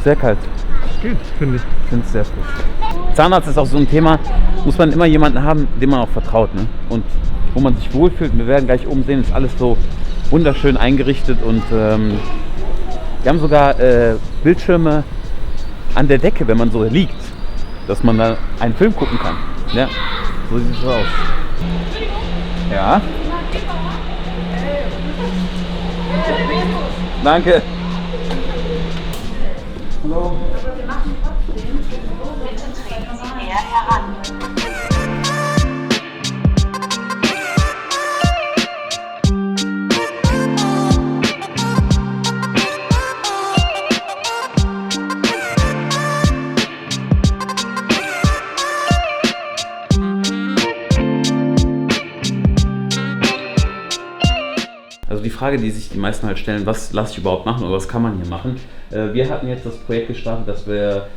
Sehr kalt. Geht, finde ich. Ich finde es sehr frisch. Zahnarzt ist auch so ein Thema, muss man immer jemanden haben, dem man auch vertraut, ne? Und wo man sich wohlfühlt. Wir werden gleich oben sehen, ist alles so wunderschön eingerichtet und wir haben sogar Bildschirme an der Decke, wenn man so liegt, dass man da einen Film gucken kann. Ja, so sieht es aus. Ja. Danke. Hallo. Treten Sie näher heran. Also die Frage, die sich die meisten halt stellen, was lasse ich überhaupt machen oder was kann man hier machen? Wir hatten jetzt das Projekt gestartet, dass wir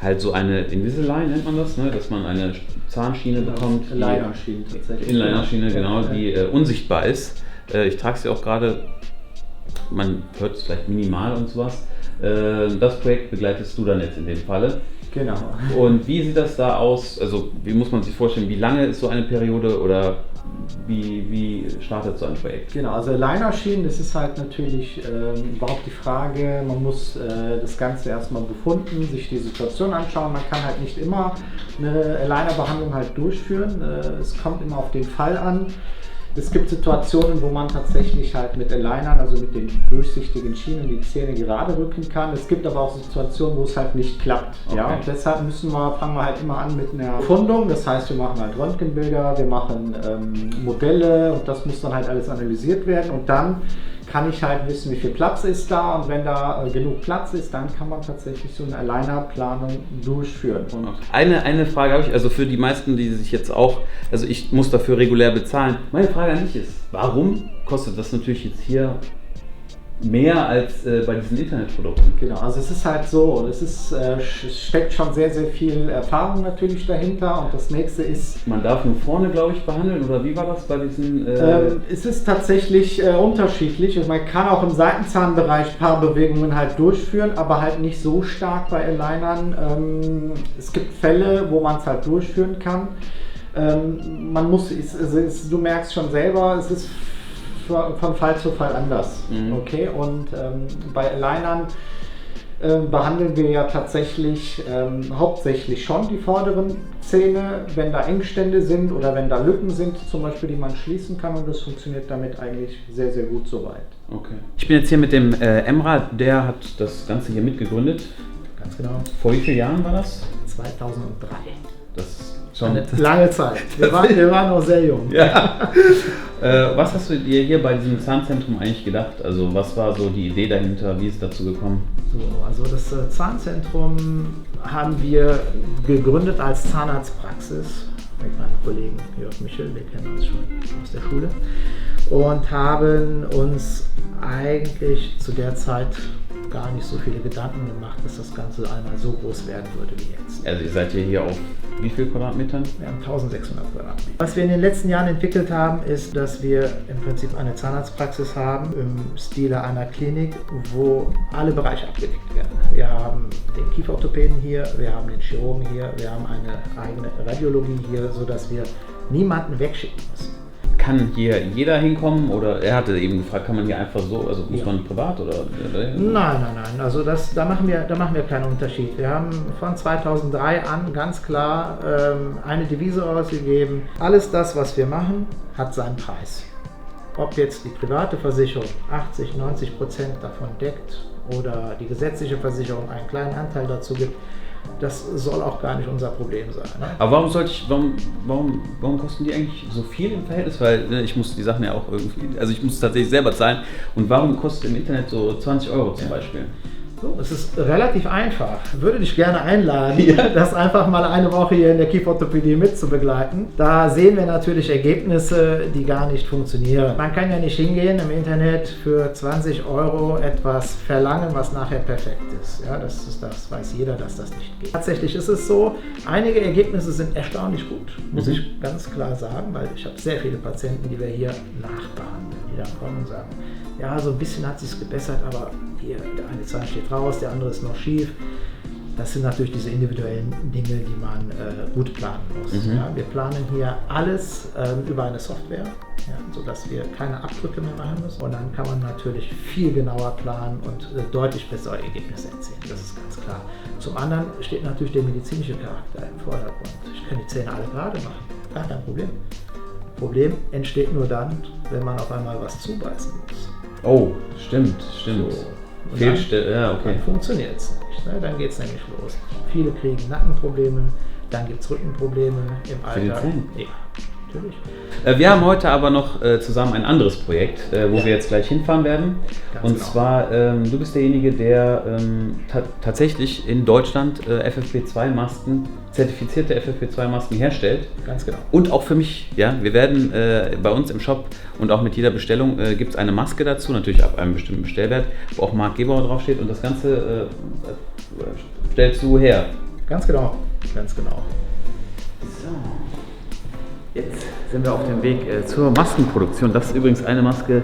halt so eine Invisalign nennt man das, ne? Dass man eine Zahnschiene bekommt. Inliner-Schiene tatsächlich. Inliner-Schiene, genau, die unsichtbar ist. Ich trage sie auch gerade, man hört es vielleicht minimal und sowas. Das Projekt begleitest du dann jetzt in dem Falle. Genau. Und wie sieht das da aus? Also wie muss man sich vorstellen, wie lange ist so eine Periode oder wie startet so ein Projekt? Genau, also Aligner-Schienen, das ist halt natürlich überhaupt die Frage, man muss das Ganze erstmal befunden, sich die Situation anschauen, man kann halt nicht immer eine Aligner-Behandlung halt durchführen, es kommt immer auf den Fall an. Es gibt Situationen, wo man tatsächlich halt mit Alignern, also mit den durchsichtigen Schienen, die Zähne gerade rücken kann. Es gibt aber auch Situationen, wo es halt nicht klappt. Okay. Ja? Und deshalb fangen wir halt immer an mit einer Fundung. Das heißt, wir machen halt Röntgenbilder, wir machen Modelle und das muss dann halt alles analysiert werden. Und dann kann ich halt wissen, wie viel Platz ist da, und wenn da genug Platz ist, dann kann man tatsächlich so eine Aligner-Planung durchführen. Und eine Frage habe ich, also für die meisten, die sich jetzt auch, also ich muss dafür regulär bezahlen. Meine Frage an dich ist, warum kostet das natürlich jetzt hier mehr als bei diesen Internetprodukten? Genau, also es ist halt so, es steckt schon sehr, sehr viel Erfahrung natürlich dahinter, und das nächste ist... Man darf nur vorne, glaube ich, behandeln, oder wie war das bei diesen... Es ist tatsächlich unterschiedlich. Man kann auch im Seitenzahnbereich ein paar Bewegungen halt durchführen, aber halt nicht so stark bei Alignern. Es gibt Fälle, wo man es halt durchführen kann. Man muss, du merkst schon selber, es ist von Fall zu Fall anders. Okay, und bei Alignern behandeln wir ja tatsächlich hauptsächlich schon die vorderen Zähne, wenn da Engstände sind oder wenn da Lücken sind, zum Beispiel, die man schließen kann, und das funktioniert damit eigentlich sehr, sehr gut soweit. Okay. Ich bin jetzt hier mit dem Emrah, der hat das Ganze hier mitgegründet. Ganz genau. Vor wie vielen Jahren war das? 2003. Das ist schon eine lange Zeit. Wir waren noch sehr jung. Ja. Was hast du dir hier bei diesem Zahnzentrum eigentlich gedacht? Also was war so die Idee dahinter? Wie ist es dazu gekommen? So, also das Zahnzentrum haben wir gegründet als Zahnarztpraxis mit meinem Kollegen Jörg Michel, wir kennen uns schon aus der Schule, und haben uns eigentlich zu der Zeit gar nicht so viele Gedanken gemacht, dass das Ganze einmal so groß werden würde wie jetzt. Also ihr seid hier auf wie viel Quadratmetern? Wir haben 1600 Quadratmeter. Was wir in den letzten Jahren entwickelt haben, ist, dass wir im Prinzip eine Zahnarztpraxis haben im Stile einer Klinik, wo alle Bereiche abgedeckt werden. Wir haben den Kieferorthopäden hier, wir haben den Chirurgen hier, wir haben eine eigene Radiologie hier, sodass wir niemanden wegschicken müssen. Kann hier jeder hinkommen, oder er hatte eben gefragt, kann man hier einfach so, also muss man privat oder? Nein, also da machen wir keinen Unterschied. Wir haben von 2003 an ganz klar eine Devise ausgegeben: Alles das, was wir machen, hat seinen Preis. Ob jetzt die private Versicherung 80-90% davon deckt oder die gesetzliche Versicherung einen kleinen Anteil dazu gibt, das soll auch gar nicht unser Problem sein. Ne? Aber warum kosten die eigentlich so viel im Verhältnis? Weil ich muss die Sachen ja auch irgendwie, also ich muss tatsächlich selber zahlen. Und warum kostet im Internet so 20 € zum Beispiel? So, es ist relativ einfach. Würde dich gerne einladen, das einfach mal eine Woche hier in der Kieferorthopädie mitzubegleiten. Da sehen wir natürlich Ergebnisse, die gar nicht funktionieren. Man kann ja nicht hingehen im Internet für 20 € etwas verlangen, was nachher perfekt ist. Ja, das weiß jeder, dass das nicht geht. Tatsächlich ist es so, einige Ergebnisse sind erstaunlich gut, muss ich ganz klar sagen, weil ich habe sehr viele Patienten, die wir hier nachbehandeln, die dann kommen und sagen, ja, so ein bisschen hat es sich gebessert, aber hier, der eine Zahn steht raus, der andere ist noch schief. Das sind natürlich diese individuellen Dinge, die man gut planen muss. Ja, wir planen hier alles über eine Software, ja, sodass wir keine Abdrücke mehr machen müssen. Und dann kann man natürlich viel genauer planen und deutlich bessere Ergebnisse erzielen. Das ist ganz klar. Zum anderen steht natürlich der medizinische Charakter im Vordergrund. Ich kann die Zähne alle gerade machen, gar kein Problem. Problem entsteht nur dann, wenn man auf einmal was zubeißen muss. Oh, stimmt. So. Ja, okay. Dann funktioniert es nicht. Ne? Dann geht es nämlich los. Viele kriegen Nackenprobleme, dann gibt es Rückenprobleme im Alter. Für die Zähne? Ja, natürlich. Wir haben heute aber noch zusammen ein anderes Projekt, wo wir jetzt gleich hinfahren werden. Ganz Und genau. zwar, du bist derjenige, der tatsächlich in Deutschland FFP2-Masken, zertifizierte FFP2-Masken herstellt. Ganz genau. Und auch für mich, ja, wir werden bei uns im Shop und auch mit jeder Bestellung gibt es eine Maske dazu, natürlich ab einem bestimmten Bestellwert, wo auch Marc Gebauer draufsteht und das Ganze stellst du her. Ganz genau. Ganz genau. So. Jetzt sind wir auf dem Weg zur Maskenproduktion. Das ist übrigens eine Maske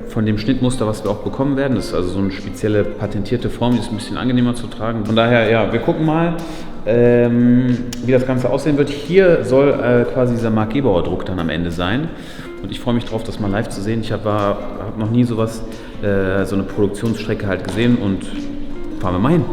von dem Schnittmuster, was wir auch bekommen werden. Das ist also so eine spezielle patentierte Form, die ist ein bisschen angenehmer zu tragen. Von daher, ja, wir gucken mal, wie das Ganze aussehen wird. Hier soll quasi dieser Marc Gebauer Druck dann am Ende sein. Und ich freue mich drauf, das mal live zu sehen. Ich habe noch nie sowas, so eine Produktionsstrecke halt gesehen und fahren wir mal hin.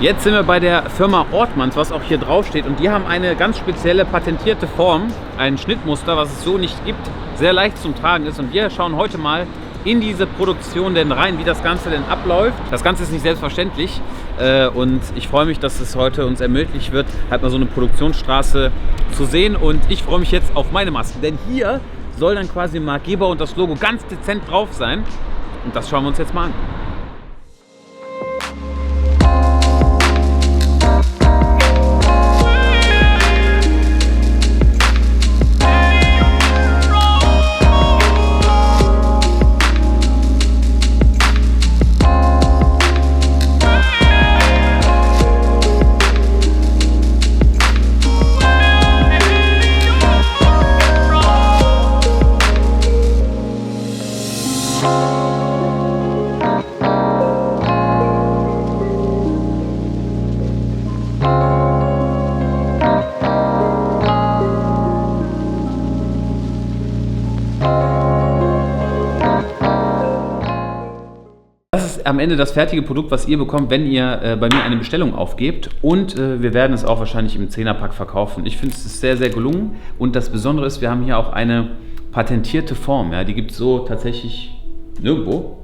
Jetzt sind wir bei der Firma Ortmanns, was auch hier drauf steht, und die haben eine ganz spezielle patentierte Form, ein Schnittmuster, was es so nicht gibt, sehr leicht zum Tragen ist, und wir schauen heute mal in diese Produktion denn rein, wie das Ganze denn abläuft. Das Ganze ist nicht selbstverständlich und ich freue mich, dass es heute uns ermöglicht wird, halt mal so eine Produktionsstraße zu sehen, und ich freue mich jetzt auf meine Maske, denn hier soll dann quasi Marc Gebauer und das Logo ganz dezent drauf sein, und das schauen wir uns jetzt mal an. Am Ende das fertige Produkt, was ihr bekommt, wenn ihr bei mir eine Bestellung aufgebt, und wir werden es auch wahrscheinlich im 10er-Pack verkaufen. Ich finde, es ist sehr, sehr gelungen, und das Besondere ist, wir haben hier auch eine patentierte Form, ja, die gibt es so tatsächlich nirgendwo,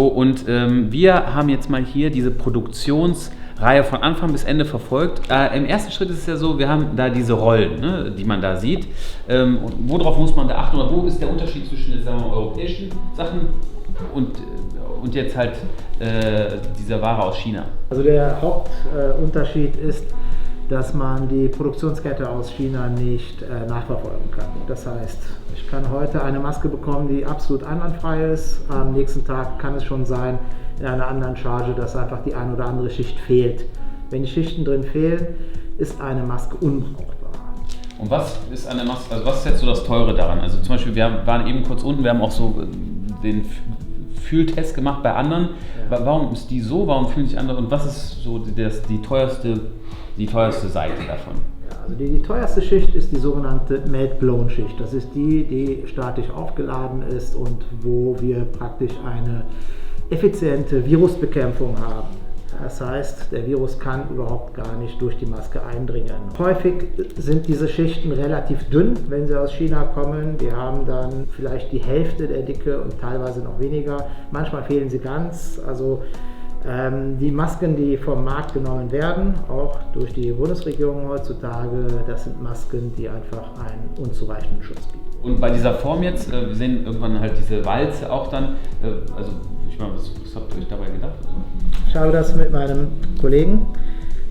und wir haben jetzt mal hier diese Produktionsreihe von Anfang bis Ende verfolgt. Im ersten Schritt ist es ja so, wir haben da diese Rollen, ne, die man da sieht. Worauf muss man da achten, oder wo ist der Unterschied zwischen den, sagen wir mal, europäischen Sachen und jetzt halt dieser Ware aus China? Also der Hauptunterschied ist, dass man die Produktionskette aus China nicht nachverfolgen kann. Das heißt, ich kann heute eine Maske bekommen, die absolut einwandfrei ist. Am nächsten Tag kann es schon sein, in einer anderen Charge, dass einfach die eine oder andere Schicht fehlt. Wenn die Schichten drin fehlen, ist eine Maske unbrauchbar. Und was ist an der Maske, also was ist jetzt so das Teure daran? Also zum Beispiel, wir waren eben kurz unten, wir haben auch so den Fühltest gemacht bei anderen. Ja. Warum ist die so? Warum fühlen sich andere? Und was ist so die teuerste Seite davon? Ja, also die teuerste Schicht ist die sogenannte Melt-Blown-Schicht. Das ist die statisch aufgeladen ist und wo wir praktisch eine effiziente Virusbekämpfung haben. Das heißt, der Virus kann überhaupt gar nicht durch die Maske eindringen. Häufig sind diese Schichten relativ dünn, wenn sie aus China kommen. Die haben dann vielleicht die Hälfte der Dicke und teilweise noch weniger. Manchmal fehlen sie ganz. Also die Masken, die vom Markt genommen werden, auch durch die Bundesregierung heutzutage, das sind Masken, die einfach einen unzureichenden Schutz bieten. Und bei dieser Form jetzt, wir sehen irgendwann halt diese Walze auch dann, also ich meine, was habt ihr euch dabei gedacht? Ich habe das mit meinem Kollegen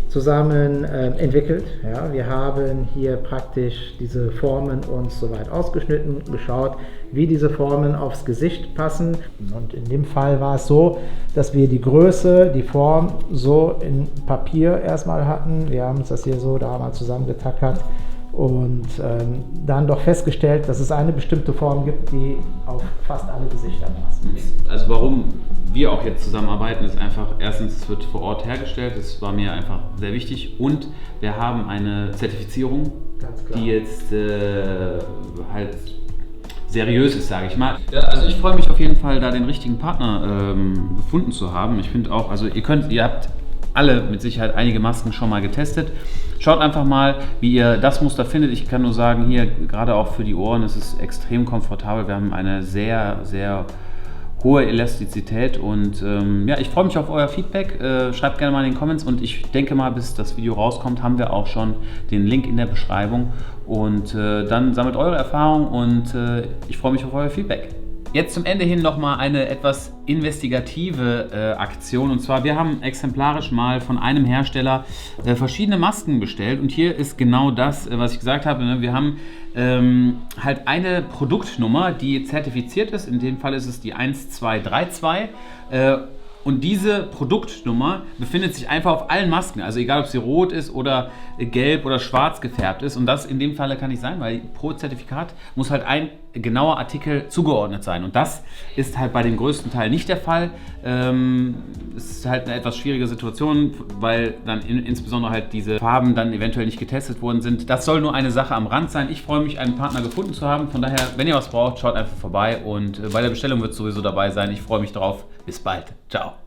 zusammen entwickelt. Ja, wir haben hier praktisch diese Formen uns soweit ausgeschnitten, geschaut, wie diese Formen aufs Gesicht passen. Und in dem Fall war es so, dass wir die Größe, die Form so in Papier erstmal hatten. Wir haben uns das hier so da mal zusammengetackert, und dann doch festgestellt, dass es eine bestimmte Form gibt, die auf fast alle Gesichter passt. Also warum wir auch jetzt zusammenarbeiten, ist einfach, erstens, es wird vor Ort hergestellt, das war mir einfach sehr wichtig, und wir haben eine Zertifizierung, die jetzt halt seriös ist, sage ich mal. Ja, also ich freue mich auf jeden Fall, da den richtigen Partner gefunden zu haben. Ich finde auch, also ihr habt alle mit Sicherheit einige Masken schon mal getestet. Schaut einfach mal, wie ihr das Muster findet. Ich kann nur sagen, hier, gerade auch für die Ohren, ist es extrem komfortabel. Wir haben eine sehr, sehr hohe Elastizität und ja, ich freue mich auf euer Feedback. Schreibt gerne mal in den Comments, und ich denke mal, bis das Video rauskommt, haben wir auch schon den Link in der Beschreibung, und dann sammelt eure Erfahrung, und ich freue mich auf euer Feedback. Jetzt zum Ende hin nochmal eine etwas investigative Aktion, und zwar, wir haben exemplarisch mal von einem Hersteller verschiedene Masken bestellt, und hier ist genau das, was ich gesagt habe, ne? Wir haben halt eine Produktnummer, die zertifiziert ist, in dem Fall ist es die 1232, und diese Produktnummer befindet sich einfach auf allen Masken, also egal ob sie rot ist oder gelb oder schwarz gefärbt ist, und das in dem Falle kann nicht sein, weil pro Zertifikat muss halt ein genauer Artikel zugeordnet sein, und das ist halt bei dem größten Teil nicht der Fall. Es ist halt eine etwas schwierige Situation, weil dann insbesondere halt diese Farben dann eventuell nicht getestet worden sind. Das soll nur eine Sache am Rand sein. Ich freue mich, einen Partner gefunden zu haben, von daher, wenn ihr was braucht, schaut einfach vorbei, und bei der Bestellung wird es sowieso dabei sein. Ich freue mich drauf. Bis bald. Ciao.